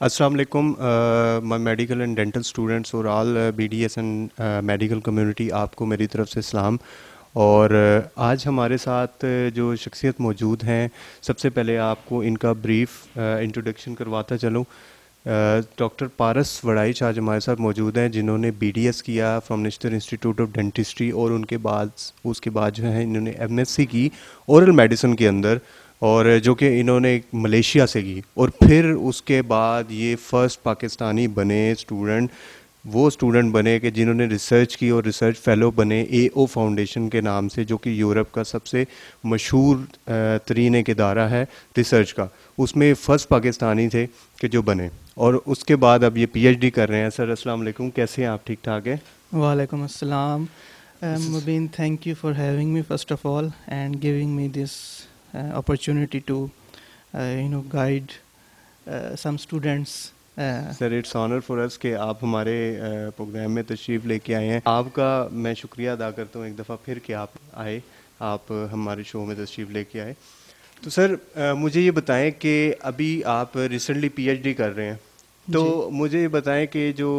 السلام علیکم medical and dental students اور all be D S and medical community, آپ کو میری طرف سے سلام. اور آج ہمارے ساتھ جو شخصیت موجود ہیں، سب سے پہلے آپ کو ان کا بریف انٹروڈکشن کرواتا چلوں. ڈاکٹر پارس وڑائچ آج ہمارے ساتھ موجود ہیں، جنہوں نے بی ڈی ایس کیا from national institute of dentistry, اور اس کے بعد جو ہے انہوں نے ایم ایس سی کی اورل میڈیسن کے اندر، اور جو کہ انہوں نے ملیشیا سے کی. اور پھر اس کے بعد یہ فرسٹ پاکستانی بنے اسٹوڈنٹ بنے کہ جنہوں نے ریسرچ کی اور ریسرچ فیلو بنے اے او فاؤنڈیشن کے نام سے، جو کہ یورپ کا سب سے مشہور ترین ایک ادارہ ہے ریسرچ کا. اس میں فرسٹ پاکستانی تھے کہ جو بنے، اور اس کے بعد اب یہ پی ایچ ڈی کر رہے ہیں. سر السلام علیکم، کیسے ہیں آپ؟ ٹھیک ٹھاک ہیں؟ وعلیکم السلام. Mubin, thank you for having me first of all and giving me this opportunity to guide some students. Sir it's honour for us کہ آپ ہمارے پروگرام میں تشریف لے کے آئے ہیں. آپ کا میں شکریہ ادا کرتا ہوں ایک دفعہ پھر کہ آپ آئے، آپ ہمارے شو میں تشریف لے کے آئے. تو سر مجھے یہ بتائیں کہ ابھی آپ ریسنٹلی پی ایچ ڈی کر رہے ہیں، تو مجھے یہ بتائیں کہ جو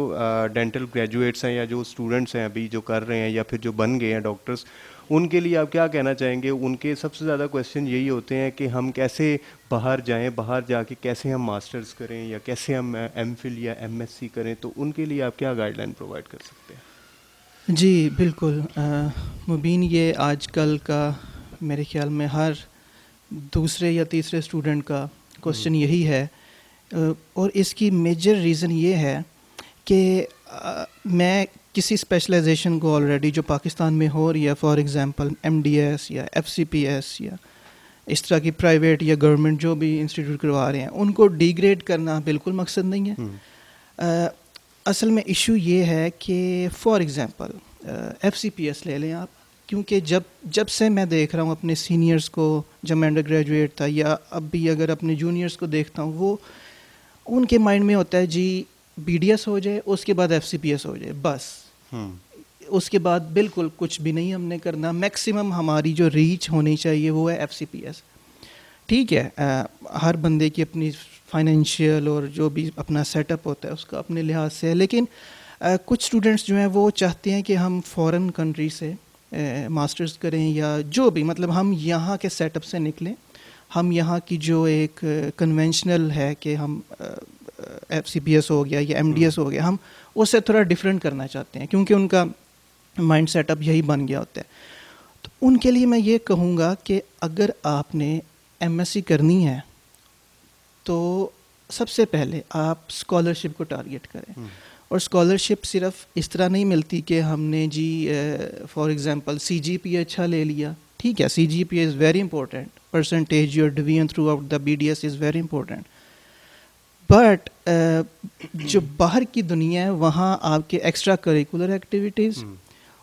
ڈینٹل گریجویٹس ہیں یا جو اسٹوڈنٹس ہیں ابھی جو کر رہے ہیں یا پھر جو بن گئے ہیں ڈاکٹرس، ان کے لیے آپ کیا کہنا چاہیں گے؟ ان کے سب سے زیادہ کویشچن یہی ہوتے ہیں کہ ہم کیسے باہر جائیں، باہر جا کے کیسے ہم ماسٹرز کریں یا کیسے ہم ایم فل یا ایم ایس سی کریں. تو ان کے لیے آپ کیا گائیڈ لائن پرووائڈ کر سکتے ہیں؟ جی بالکل مبین، یہ آج کل کا میرے خیال میں ہر دوسرے یا تیسرے اسٹوڈنٹ کا کوشچن یہی ہے، اور اس کی میجر ریزن یہ ہے کہ میں کسی اسپیشلائزیشن کو آلریڈی جو پاکستان میں ہو رہی ہے، for example M D S یا ایف سی پی ایس یا اس طرح کی پرائیویٹ یا گورنمنٹ جو بھی انسٹیٹیوٹ کروا رہے ہیں، ان کو ڈی گریڈ کرنا بالکل مقصد نہیں ہے. اصل میں ایشو یہ ہے کہ for example F C P S لے لیں آپ، کیونکہ جب سے میں دیکھ رہا ہوں اپنے سینئرز کو، جب میں انڈر گریجویٹ تھا یا اب بھی اگر اپنے جونیئرز کو دیکھتا ہوں، وہ ان کے مائنڈ میں ہوتا ہے جی بی ڈی ایس ہو جائے، اس کے بعد ایف سی پی ایس ہو جائے، بس اس کے بعد بالکل کچھ بھی نہیں ہم نے کرنا. میکسیمم ہماری جو ریچ ہونی چاہیے وہ ہے ایف سی پی ایس. ٹھیک ہے، ہر بندے کی اپنی فائنینشیل اور جو بھی اپنا سیٹ اپ ہوتا ہے اس کا اپنے لحاظ سے ہے، لیکن کچھ اسٹوڈنٹس جو ہیں وہ چاہتے ہیں کہ ہم فورن کنٹری سے ماسٹرز کریں یا جو بھی، مطلب ہم یہاں کے سیٹ اپ سے نکلیں، ہم یہاں کی جو ایک کنونشنل ہے کہ ہم ایف سی پی ایس ہو گیا یا ایم ڈی ایس ہو گیا، ہم اس سے تھوڑا ڈفرینٹ کرنا چاہتے ہیں کیونکہ ان کا مائنڈ سیٹ اپ یہی بن گیا ہوتا ہے. تو ان کے لیے میں یہ کہوں گا کہ اگر آپ نے ایم ایس سی کرنی ہے تو سب سے پہلے آپ اسکالرشپ کو ٹارگیٹ کریں. اور اسکالرشپ صرف اس طرح نہیں ملتی کہ ہم نے جی فار ایگزامپل سی جی پی اچھا لے لیا. ٹھیک ہے، C G P is very important, percentage your division throughout the B D S is very important. But جو باہر کی دنیا ہے وہاں آپ کے ایکسٹرا کریکولر ایکٹیویٹیز،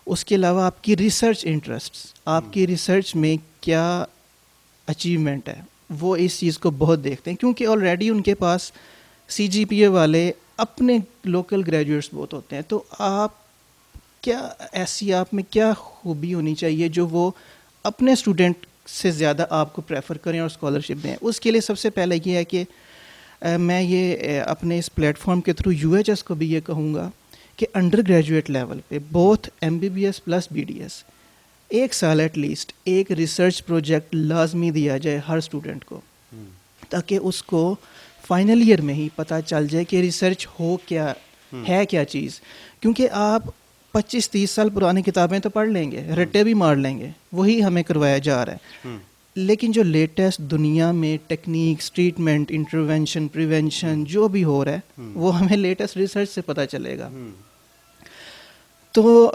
اس کے علاوہ آپ کی ریسرچ انٹرسٹس، آپ کی ریسرچ میں کیا اچیومنٹ ہے، وہ اس چیز کو بہت دیکھتے ہیں کیونکہ آلریڈی ان کے پاس سی جی پی اے والے اپنے لوکل گریجویٹس بہت ہوتے ہیں. تو آپ کیا ایسی آپ میں کیا خوبی ہونی چاہیے جو وہ اپنے اسٹوڈنٹ سے زیادہ آپ کو پریفر کریں اور اسکالرشپ دیں. اس کے لیے سب سے پہلے یہ ہے کہ میں یہ اپنے اس پلیٹ فارم کے تھرو یو ایچ ایس کو بھی یہ کہوں گا کہ انڈر گریجویٹ لیول پہ both M B B S plus B D S 1 سال ایٹ لیسٹ ایک ریسرچ پروجیکٹ لازمی دیا جائے ہر اسٹوڈنٹ کو، تاکہ اس کو فائنل ایئر میں ہی پتہ چل جائے کہ ریسرچ ہو کیا ہے، کیا چیز. کیونکہ آپ 25-30 سال پرانی کتابیں تو پڑھ لیں گے، رٹے بھی مار لیں گے، وہی ہمیں کروایا جا رہا ہے. لیکن جو لیٹسٹ دنیا میں ٹیکنیکس، ٹریٹمنٹ، انٹروینشن، پریونشن جو بھی ہو رہا ہے وہ ہمیں لیٹسٹ ریسرچ سے پتہ چلے گا. تو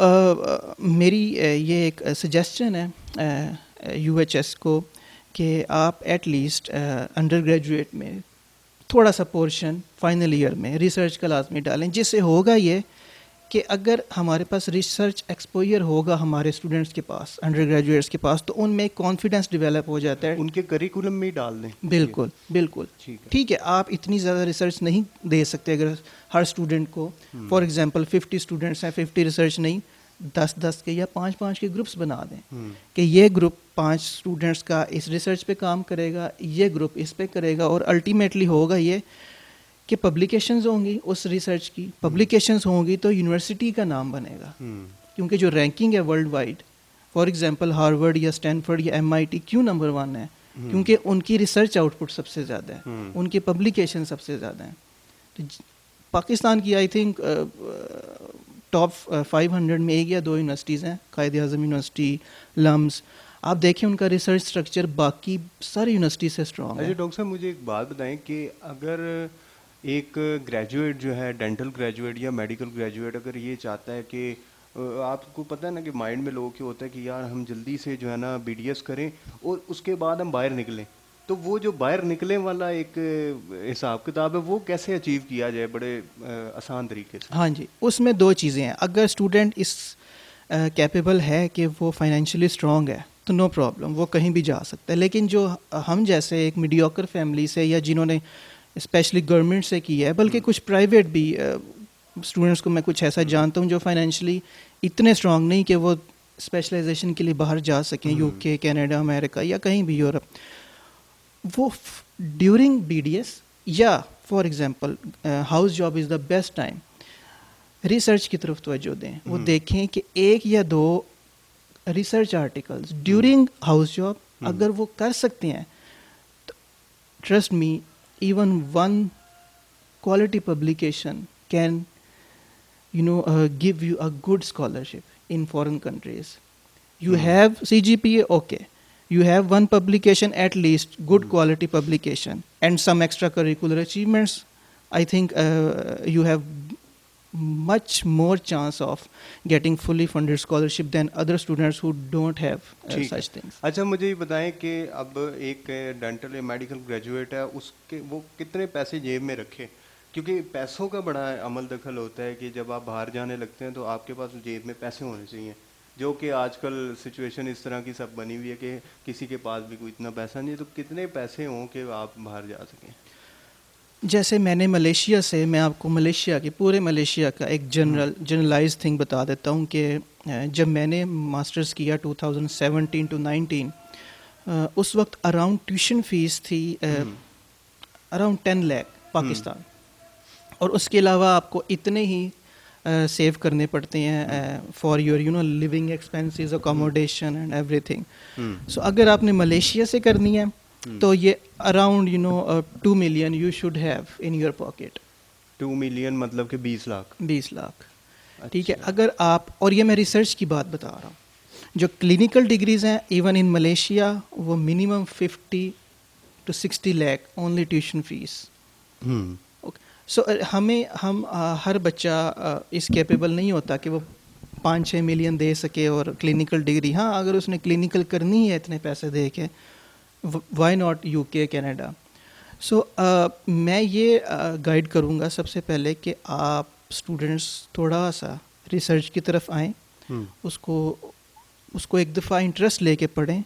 میری یہ ایک سجیسچن ہے یو ایچ ایس کو کہ آپ ایٹ لیسٹ انڈر گریجویٹ میں تھوڑا سا پورشن فائنل ایئر میں ریسرچ کا لازمی ڈالیں، جس سے ہوگا یہ کہ اگر ہمارے پاس ریسرچ ایکسپوئر ہوگا ہمارے اسٹوڈنٹس کے پاس، انڈر گریجویٹس کے پاس، تو ان میں ایک کانفیڈنس ڈیولپ ہو جاتا ہے. ان کے کریکولم میں ڈال دیں. بالکل بالکل ٹھیک ہے. آپ اتنی زیادہ ریسرچ نہیں دے سکتے اگر ہر اسٹوڈنٹ کو، فار ایگزامپل 50 اسٹوڈنٹس ہیں، 50 ریسرچ نہیں، 10 کے یا 5 کے گروپس بنا دیں کہ یہ گروپ 5 اسٹوڈنٹس کا اس ریسرچ پہ کام کرے گا، یہ گروپ اس پہ کرے گا، اور الٹیمیٹلی ہوگا یہ کہ پبلیکیشنز ہوں گی اس ریسرچ کی، پبلیکیشنز ہوں گی تو یونیورسٹی کا نام بنے گا، کیونکہ جو رینکنگ ہے worldwide, for example Harvard یا اسٹینفورڈ یا MIT کیوں نمبر 1 ہے؟ کیونکہ ان کی ریسرچ آؤٹ پٹ سب سے زیادہ ہے، ان کی پبلیکیشن سب سے زیادہ ہیں. تو پاکستان کی آئی تھنک ٹاپ 500 میں 1 یا 2 یونیورسٹیز ہیں، قائد اعظم یونیورسٹی، لمز. آپ دیکھیں ان کا ریسرچ اسٹرکچر باقی ساری یونیورسٹی سے اسٹرانگ ہے. اچھا ڈاکٹر صاحب مجھے ایک بات بتائیں کہ اگر ایک گریجویٹ جو ہے ڈینٹل گریجویٹ یا میڈیکل گریجویٹ اگر یہ چاہتا ہے کہ آپ کو پتہ ہے نا کہ مائنڈ میں لوگوں کے ہوتا ہے کہ یار ہم جلدی سے جو ہے نا BDS کریں اور اس کے بعد ہم باہر نکلیں، تو وہ جو باہر نکلے والا ایک حساب کتاب ہے وہ کیسے اچیو کیا جائے بڑے آسان طریقے سے؟ ہاں جی، اس میں 2 چیزیں ہیں. اگر اسٹوڈنٹ اس کیپیبل ہے کہ وہ فائنینشلی اسٹرانگ ہے تو نو پرابلم، وہ کہیں بھی جا سکتا ہے. لیکن جو ہم جیسے ایک میڈیوکر فیملی سے یا جنہوں نے اسپیشلی گورنمنٹ سے کیا ہے، بلکہ کچھ پرائیویٹ بھی اسٹوڈنٹس کو میں کچھ ایسا جانتا ہوں جو فائنینشلی اتنے اسٹرانگ نہیں کہ وہ اسپیشلائزیشن کے لیے باہر جا سکیں، UK، کینیڈا، امریکہ یا کہیں بھی یورپ. وہ ڈیورنگ BDS یا for example house job is the best time research کی طرف توجہ دیں. وہ دیکھیں کہ 1 یا 2 research articles during house job اگر وہ کر سکتے ہیں تو trust me even 1 quality publication can give you a good scholarship in foreign countries. You have CGPA, okay, you have 1 publication at least, good quality publication, and some extracurricular achievements. I think you have much more chance of getting fully funded scholarship than other students who don't have such things. اچھا مجھے یہ بتائیں کہ اب ایک dental یا medical graduate ہے، اس کے وہ کتنے پیسے جیب میں رکھے؟ کیونکہ پیسوں کا بڑا عمل دخل ہوتا ہے کہ جب آپ باہر جانے لگتے ہیں تو آپ کے پاس جیب میں پیسے ہونے چاہیے، جو کہ آج کل سچویشن اس طرح کی سب بنی ہوئی ہے کہ کسی کے پاس بھی کوئی اتنا پیسہ نہیں ہے. تو کتنے پیسے ہوں کہ آپ باہر جا سکیں؟ جیسے میں نے ملیشیا سے، میں آپ کو ملیشیا کی پورے ملیشیا کا ایک جنرلائز تھنگ بتا دیتا ہوں کہ جب میں نے ماسٹرز کیا 2017 to 19 اس وقت اراؤنڈ ٹیوشن فیس تھی اراؤنڈ 10 لاکھ پاکستان، اور اس کے علاوہ آپ کو اتنے ہی سیو کرنے پڑتے ہیں for your living expenses, accommodation and everything. So اگر آپ نے ملیشیا سے کرنی ہے تو یہ around 2 million you should have in your pocket. 2 million مطلب کہ 20 لاکھ. 20 لاکھ، ٹھیک ہے. اگر آپ، اور یہ میں ریسرچ کی بات بتا رہا ہوں، جو کلینکل ڈگریز ہیں ایون ان ملیشیا وہ minimum 50 to 60 lakh only tuition fees. So ہم ہر بچہ اس کیپیبل نہیں ہوتا کہ وہ 5-6 ملین دے سکے اور کلینکل ڈگری. ہاں اگر اس نے کلینکل کرنی ہے اتنے پیسے دے کے، وائی ناٹ UK، کینیڈا. سو میں یہ گائیڈ کروں گا سب سے پہلے کہ آپ اسٹوڈنٹس تھوڑا سا ریسرچ کی طرف آئیں، اس کو ایک دفعہ انٹرسٹ لے کے پڑھیں.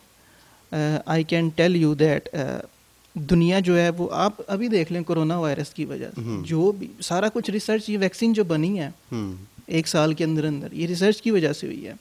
I can tell you that دنیا جو ہے وہ آپ ابھی دیکھ لیں کرونا وائرس کی وجہ سے جو بھی سارا کچھ ریسرچ، یہ ویکسین جو بنی ہے 1 سال کے اندر یہ ریسرچ کی وجہ سے ہوئی ہے.